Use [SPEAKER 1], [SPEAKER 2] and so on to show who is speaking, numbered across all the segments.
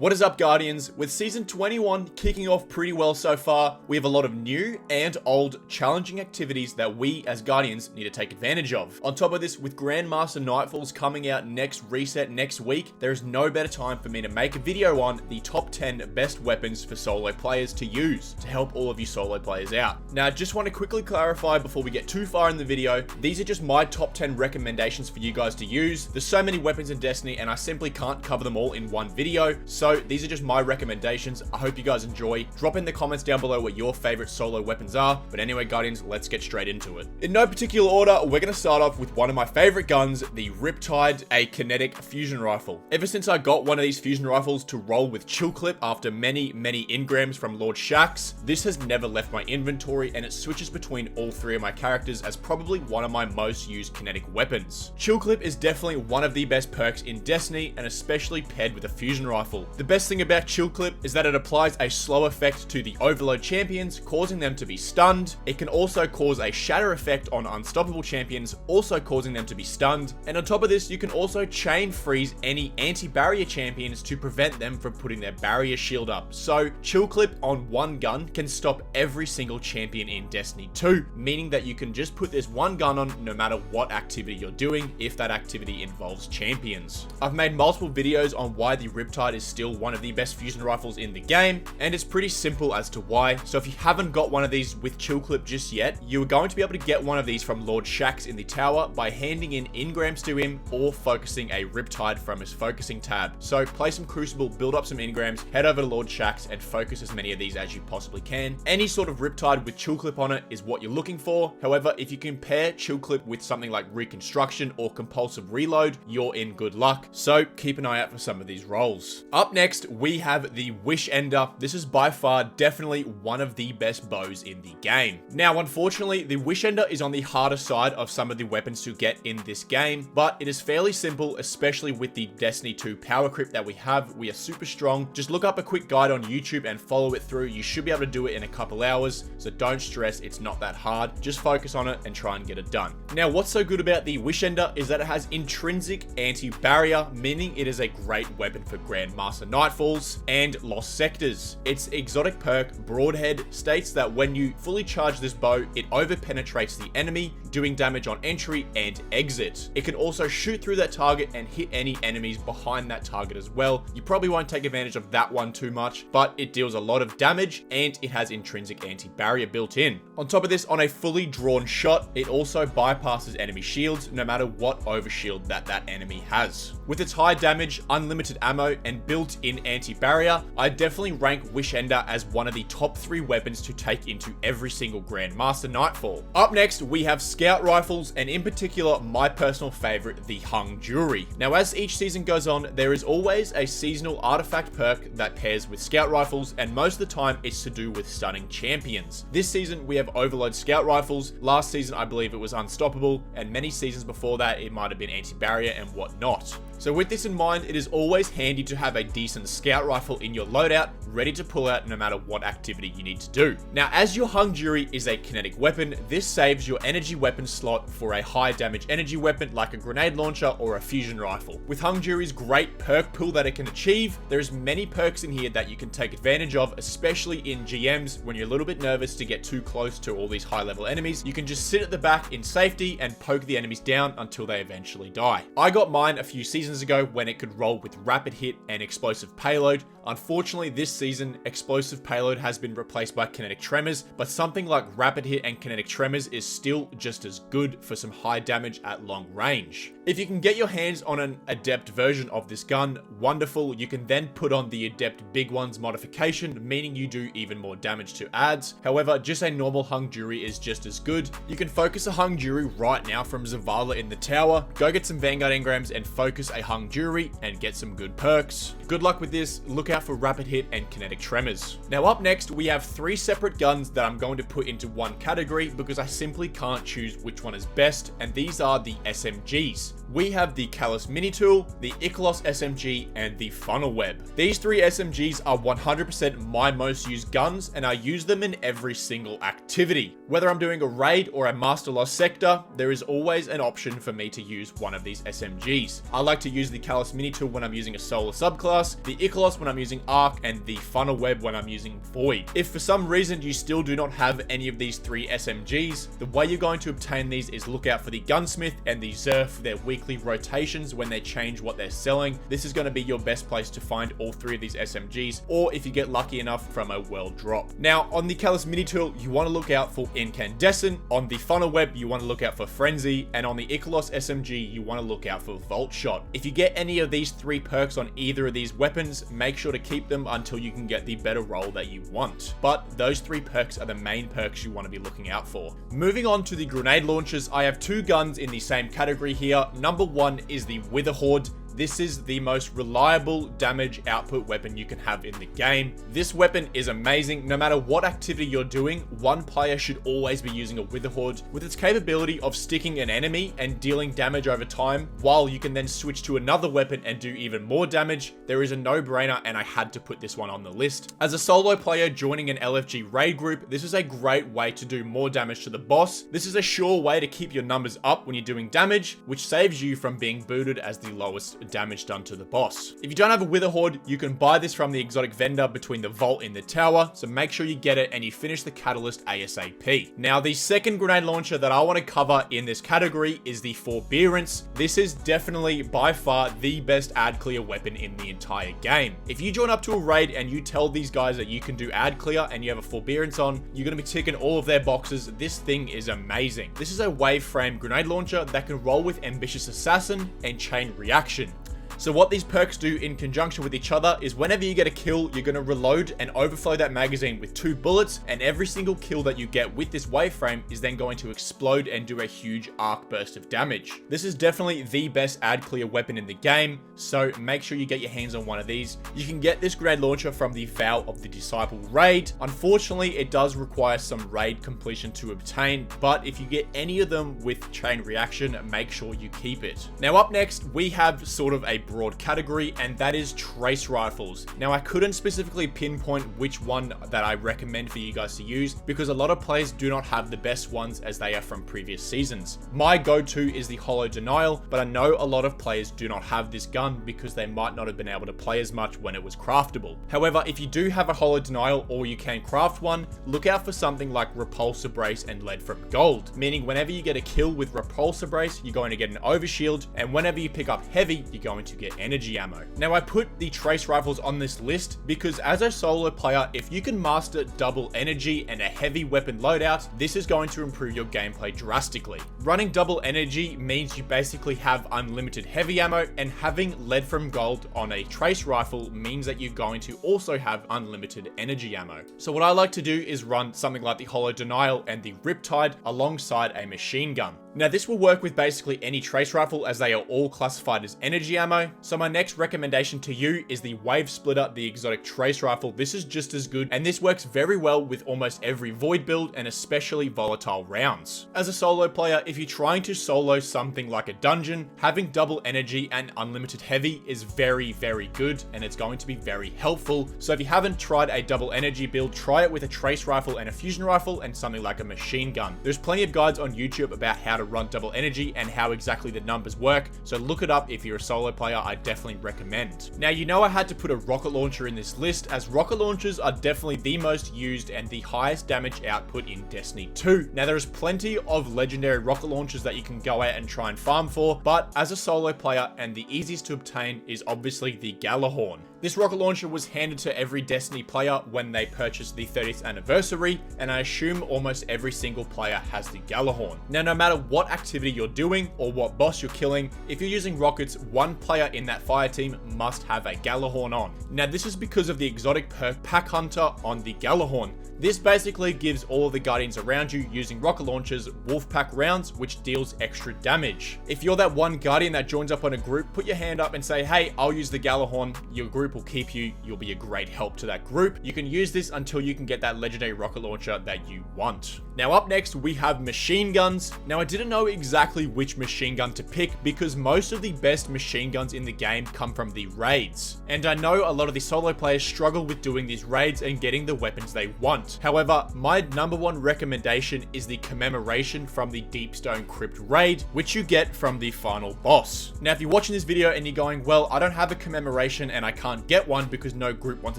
[SPEAKER 1] What is up, Guardians? With Season 21 kicking off pretty well so far, we have a lot of new and old challenging activities that we as Guardians need to take advantage of. On top of this, with Grandmaster Nightfalls coming out next reset next week, there is no better time for me to make a video on the top 10 best weapons for solo players to use to help all of you solo players out. Now, I just want to quickly clarify before we get too far in the video, these are just my top 10 recommendations for you guys to use. There's so many weapons in Destiny and I simply can't cover them all in one video, so these are just my recommendations. I hope you guys enjoy. Drop in the comments down below what your favorite solo weapons are. But anyway, Guardians, let's get straight into it. In no particular order, we're going to start off with one of my favorite guns, the Riptide, a kinetic fusion rifle. Ever since I got one of these fusion rifles to roll with Chill Clip after many engrams from Lord Shaxx, this has never left my inventory and it switches between all three of my characters as probably one of my most used kinetic weapons. Chill Clip is definitely one of the best perks in Destiny and especially paired with a fusion rifle. The best thing about Chill Clip is that it applies a slow effect to the overload champions, causing them to be stunned. It can also cause a shatter effect on unstoppable champions, also causing them to be stunned. And on top of this, you can also chain freeze any anti-barrier champions to prevent them from putting their barrier shield up. So Chill Clip on one gun can stop every single champion in Destiny 2, meaning that you can just put this one gun on no matter what activity you're doing if that activity involves champions. I've made multiple videos on why the Riptide is still one of the best fusion rifles in the game, and it's pretty simple as to why. So if you haven't got one of these with Chill Clip just yet, you are going to be able to get one of these from Lord Shaxx in the tower by handing in engrams to him or focusing a Riptide from his focusing tab. So play some Crucible, build up some engrams, head over to Lord Shaxx and focus as many of these as you possibly can. Any sort of Riptide with Chill Clip on it is what you're looking for. However, if you compare Chill Clip with something like Reconstruction or Compulsive Reload, you're in good luck. So keep an eye out for some of these rolls. Up next, we have the Wish Ender. This is by far definitely one of the best bows in the game. Now, unfortunately, the Wish Ender is on the harder side of some of the weapons to get in this game, but it is fairly simple, especially with the Destiny 2 power creep that we have. We are super strong. Just look up a quick guide on YouTube and follow it through. You should be able to do it in a couple hours, so don't stress, it's not that hard. Just focus on it and try and get it done. Now, what's so good about the Wish Ender is that it has intrinsic anti-barrier, meaning it is a great weapon for Grandmaster Nightfalls and Lost Sectors. Its exotic perk, Broadhead, states that when you fully charge this bow, it over-penetrates the enemy, doing damage on entry and exit. It can also shoot through that target and hit any enemies behind that target as well. You probably won't take advantage of that one too much, but it deals a lot of damage and it has intrinsic anti-barrier built in. On top of this, on a fully drawn shot, it also bypasses enemy shields no matter what overshield that enemy has. With its high damage, unlimited ammo, and built-in anti-barrier, I definitely rank Wish Ender as one of the top 3 weapons to take into every single Grandmaster Nightfall. Up next, we have Scout Rifles, and in particular, my personal favorite, the Hung Jury. Now, as each season goes on, there is always a seasonal artifact perk that pairs with Scout Rifles, and most of the time, it's to do with stunning champions. This season, we have Overload Scout Rifles. Last season, I believe it was Unstoppable, and many seasons before that, it might have been anti-barrier and whatnot. So with this in mind, it is always handy to have a decent scout rifle in your loadout, ready to pull out no matter what activity you need to do. Now, as your Hung Jury is a kinetic weapon, this saves your energy weapon slot for a high damage energy weapon like a grenade launcher or a fusion rifle. With Hung Jury's great perk pool that it can achieve, there's many perks in here that you can take advantage of, especially in GMs when you're a little bit nervous to get too close to all these high level enemies. You can just sit at the back in safety and poke the enemies down until they eventually die. I got mine a few seasons ago when it could roll with rapid hit and explosive payload. Unfortunately, this season, explosive payload has been replaced by kinetic tremors, but something like rapid hit and kinetic tremors is still just as good for some high damage at long range. If you can get your hands on an adept version of this gun, wonderful. You can then put on the adept big ones modification, meaning you do even more damage to adds. However, just a normal Hung Jury is just as good. You can focus a Hung Jury right now from Zavala in the tower, go get some Vanguard engrams and focus a Hung Jury and get some good perks. Good luck with this. Look out for rapid hit and kinetic tremors. Now up next, we have 3 separate guns that I'm going to put into one category because I simply can't choose which one is best, and these are the SMGs. we have the Callus Mini Tool, the Ikelos SMG, and the Funnel Web. These three SMGs are 100% my most used guns, and I use them in every single activity. Whether I'm doing a raid or a Master Lost sector, there is always an option for me to use one of these SMGs. I like to use the Callus Mini Tool when I'm using a solo subclass, the Ikelos when I'm using Arc, and the Funnel Web when I'm using Void. If for some reason you still do not have any of these three SMGs, the way you're going to obtain these is look out for the Gunsmith and the Zerf for their weekly rotations when they change what they're selling. This is going to be your best place to find all three of these SMGs, or if you get lucky enough from a world drop. Now, on the Callus Mini Tool, you want to look out for Incandescent. On the Funnel Web, you want to look out for Frenzy, and on the Ikelos SMG, you want to look out for Volt Shot. If you get any of these three perks on either of these weapons, make sure to keep them until you can get the better roll that you want. But those three perks are the main perks you want to be looking out for. Moving on to the grenade launchers, I have two guns in the same category here. Number one is the Witherhoard. This is the most reliable damage output weapon you can have in the game. This weapon is amazing. No matter what activity you're doing, one player should always be using a Witherhoard. With its capability of sticking an enemy and dealing damage over time, while you can then switch to another weapon and do even more damage, there is a no-brainer, and I had to put this one on the list. As a solo player joining an LFG raid group, this is a great way to do more damage to the boss. This is a sure way to keep your numbers up when you're doing damage, which saves you from being booted as the lowest damage done to the boss. If you don't have a Witherhoard, you can buy this from the exotic vendor between the vault and the tower, so make sure you get it and you finish the catalyst ASAP. Now, the second grenade launcher that I want to cover in this category is the Forbearance. This is definitely by far the best ad clear weapon in the entire game. If you join up to a raid and you tell these guys that you can do ad clear and you have a Forbearance on, you're going to be ticking all of their boxes. This thing is amazing. This is a wave frame grenade launcher that can roll with Ambitious Assassin and Chain Reaction. So what these perks do in conjunction with each other is whenever you get a kill, you're going to reload and overflow that magazine with 2 bullets, and every single kill that you get with this wave frame is then going to explode and do a huge arc burst of damage. This is definitely the best ad clear weapon in the game, so make sure you get your hands on one of these. You can get this grenade launcher from the Vow of the Disciple raid. Unfortunately, it does require some raid completion to obtain, but if you get any of them with Chain Reaction, make sure you keep it. Now up next, we have sort of a broad category, and that is trace rifles. Now, I couldn't specifically pinpoint which one that I recommend for you guys to use because a lot of players do not have the best ones as they are from previous seasons. My go-to is the Hollow Denial, but I know a lot of players do not have this gun because they might not have been able to play as much when it was craftable. However, if you do have a Hollow Denial or you can craft one, look out for something like Repulsor Brace and Lead from Gold, meaning whenever you get a kill with Repulsor Brace, you're going to get an overshield, and whenever you pick up heavy, you're going to get energy ammo. Now, I put the trace rifles on this list because as a solo player, if you can master double energy and a heavy weapon loadout, this is going to improve your gameplay drastically. Running double energy means you basically have unlimited heavy ammo, and having Lead from Gold on a trace rifle means that you're going to also have unlimited energy ammo. So what I like to do is run something like the Hollow Denial and the Riptide alongside a machine gun. Now, this will work with basically any trace rifle as they are all classified as energy ammo. So my next recommendation to you is the Wave Splitter, the exotic trace rifle. This is just as good, and this works very well with almost every Void build and especially volatile rounds. As a solo player, if you're trying to solo something like a dungeon, having double energy and unlimited heavy is very, very good, and it's going to be very helpful. So if you haven't tried a double energy build, try it with a trace rifle and a fusion rifle and something like a machine gun. There's plenty of guides on YouTube about how to run double energy and how exactly the numbers work, so look it up if you're a solo player. I definitely recommend. Now, you know I had to put a rocket launcher in this list as rocket launchers are definitely the most used and the highest damage output in Destiny 2. Now, there is plenty of legendary rocket launchers that you can go out and try and farm for, but as a solo player and the easiest to obtain is obviously the Gjallarhorn. This rocket launcher was handed to every Destiny player when they purchased the 30th anniversary, and I assume almost every single player has the Gjallarhorn. Now, no matter what activity you're doing or what boss you're killing, if you're using rockets, one player in that fire team must have a Gjallarhorn on. Now, this is because of the exotic perk Pack Hunter on the Gjallarhorn. This basically gives all of the Guardians around you using rocket launchers Wolfpack rounds, which deals extra damage. If you're that one Guardian that joins up on a group, put your hand up and say, hey, I'll use the Gjallarhorn. Your group will keep you. You'll be a great help to that group. You can use this until you can get that legendary rocket launcher that you want. Now up next, we have machine guns. Now I didn't know exactly which machine gun to pick because most of the best machine guns in the game come from the raids. And I know a lot of the solo players struggle with doing these raids and getting the weapons they want. However, my number one recommendation is the commemoration from the Deepstone Crypt raid, which you get from the final boss. Now, if you're watching this video and you're going, well, I don't have a commemoration and I can't get one because no group wants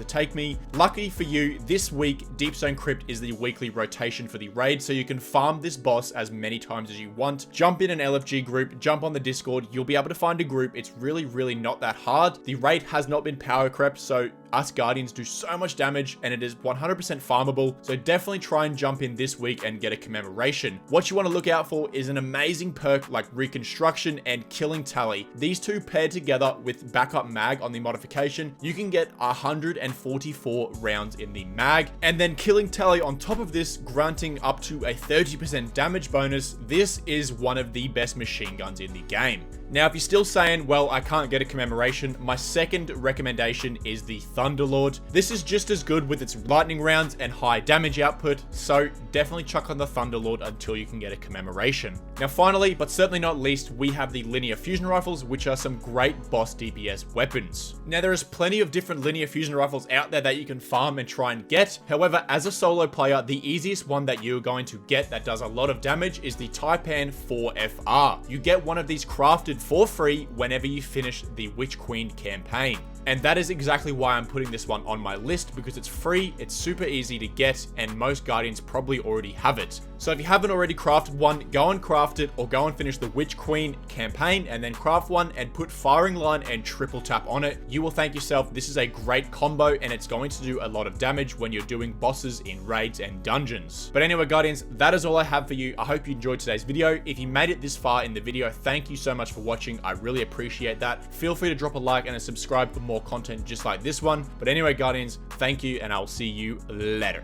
[SPEAKER 1] to take me. Lucky for you, this week, Deepstone Crypt is the weekly rotation for the raid, so you can farm this boss as many times as you want. Jump in an LFG group, jump on the Discord, you'll be able to find a group. It's really not that hard. The raid has not been power crept, so us Guardians do so much damage and it is 100% farmable, so definitely try and jump in this week and get a commemoration. What you want to look out for is an amazing perk like Reconstruction and Killing Tally. These two paired together with backup mag on the modification, you can get 144 rounds in the mag, and then Killing Tally on top of this, granting up to a 30% damage bonus. This is one of the best machine guns in the game. Now, if you're still saying, well, I can't get a commemoration, my second recommendation is the Thunderlord. This is just as good with its lightning rounds and high damage output, so definitely chuck on the Thunderlord until you can get a commemoration. Now, finally, but certainly not least, we have the linear fusion rifles, which are some great boss DPS weapons. Now, there is plenty of different linear fusion rifles out there that you can farm and try and get. However, as a solo player, the easiest one that you're going to get that does a lot of damage is the Taipan 4FR. You get one of these crafted for free whenever you finish the Witch Queen campaign. And that is exactly why I'm putting this one on my list, because it's free, it's super easy to get, and most Guardians probably already have it. So if you haven't already crafted one, go and craft it, or go and finish the Witch Queen campaign, and then craft one and put Firing Line and Triple Tap on it. You will thank yourself. This is a great combo, and it's going to do a lot of damage when you're doing bosses in raids and dungeons. But anyway, Guardians, that is all I have for you. I hope you enjoyed today's video. If you made it this far in the video, thank you so much for watching. I really appreciate that. Feel free to drop a like and a subscribe for more content just like this one. But anyway, Guardians, thank you, and I'll see you later.